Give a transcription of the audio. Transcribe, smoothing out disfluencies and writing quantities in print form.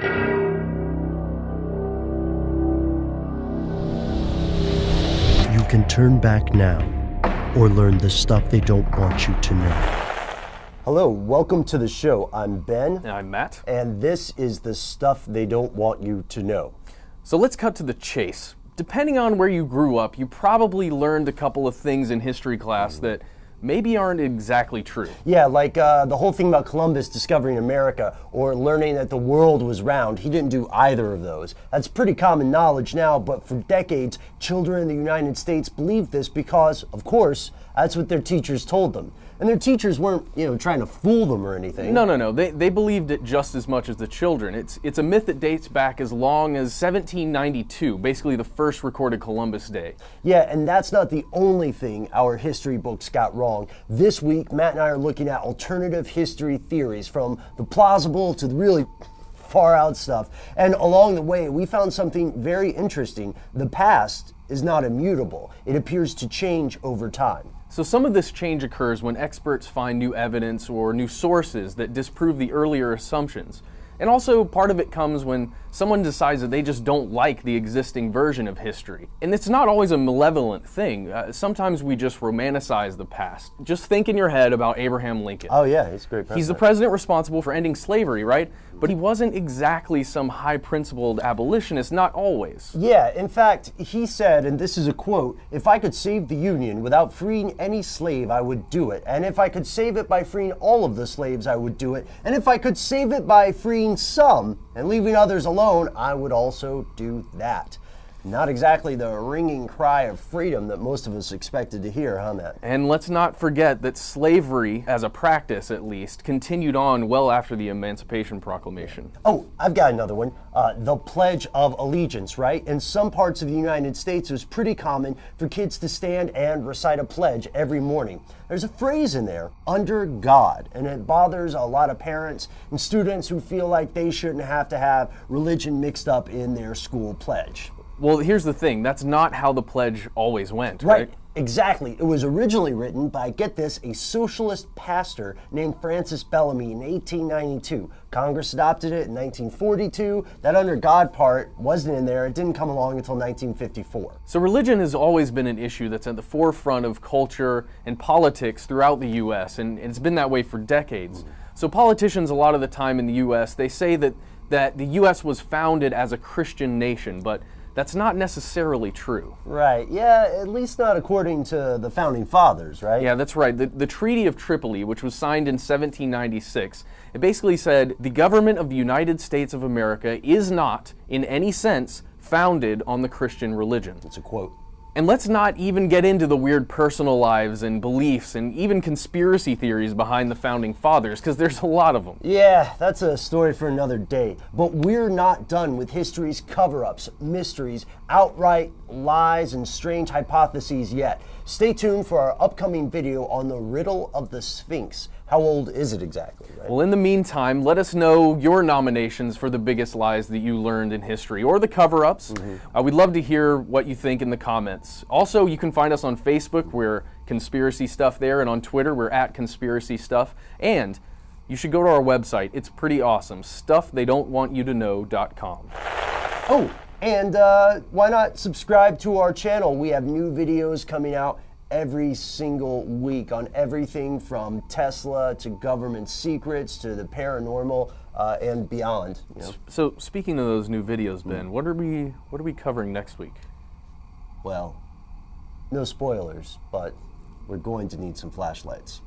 You can turn back now or learn the stuff they don't want you to know. Hello, welcome to the show. I'm Ben. And I'm Matt. And this is the stuff they don't want you to know. So let's cut to the chase. Depending on where you grew up, you probably learned a couple of things in history class that maybe aren't exactly true. Yeah, like the whole thing about Columbus discovering America or learning that the world was round. He didn't do either of those. That's pretty common knowledge now, but for decades, children in the United States believed this because, of course, that's what their teachers told them. And their teachers weren't, trying to fool them or anything. No. They believed it just as much as the children. It's a myth that dates back as long as 1792, basically the first recorded Columbus Day. Yeah, and that's not the only thing our history books got wrong. This week, Matt and I are looking at alternative history theories, from the plausible to the really far out stuff. And along the way, we found something very interesting. The past is not immutable. It appears to change over time. So some of this change occurs when experts find new evidence or new sources that disprove the earlier assumptions. And also part of it comes when someone decides that they just don't like the existing version of history. And it's not always a malevolent thing. Sometimes we just romanticize the past. Just think in your head about Abraham Lincoln. Oh yeah, he's a great president. He's the president responsible for ending slavery, right? But he wasn't exactly some high-principled abolitionist, not always. Yeah, in fact, he said, and this is a quote, "If I could save the Union without freeing any slave, I would do it. And if I could save it by freeing all of the slaves, I would do it. And if I could save it by freeing some and leaving others alone, I would also do that." Not exactly the ringing cry of freedom that most of us expected to hear, huh, Matt? And let's not forget that slavery, as a practice at least, continued on well after the Emancipation Proclamation. Oh, I've got another one. The Pledge of Allegiance, right? In some parts of the United States, it was pretty common for kids to stand and recite a pledge every morning. There's a phrase in there, "under God," and it bothers a lot of parents and students who feel like they shouldn't have to have religion mixed up in their school pledge. Well, here's the thing. That's not how the pledge always went, right? Exactly. It was originally written by, get this, a socialist pastor named Francis Bellamy in 1892. Congress adopted it in 1942. That "under God" part wasn't in there. It didn't come along until 1954. So religion has always been an issue that's at the forefront of culture and politics throughout the U.S., and it's been that way for decades. So politicians a lot of the time in the U.S., they say that the U.S. was founded as a Christian nation, but that's not necessarily true. Right, yeah, at least not according to the founding fathers, right? Yeah, that's right. The Treaty of Tripoli, which was signed in 1796, it basically said the government of the United States of America is not, in any sense, founded on the Christian religion. It's a quote. And let's not even get into the weird personal lives and beliefs and even conspiracy theories behind the founding fathers, because there's a lot of them. Yeah, that's a story for another day. But we're not done with history's cover-ups, mysteries, outright lies, and strange hypotheses yet. Stay tuned for our upcoming video on the riddle of the Sphinx. How old is it exactly, right? Well, in the meantime, let us know your nominations for the biggest lies that you learned in history, or the cover-ups. We'd love to hear what you think in the comments. Also, you can find us on Facebook. We're Conspiracy Stuff there, and on Twitter, we're at Conspiracy Stuff. And you should go to our website. It's pretty awesome. StuffTheyDon'tWantYouToKnow.com. Oh, and why not subscribe to our channel? We have new videos coming out every single week on everything from Tesla to government secrets to the paranormal and beyond. So speaking of those new videos, Ben, what are we covering next week? Well, no spoilers, but we're going to need some flashlights.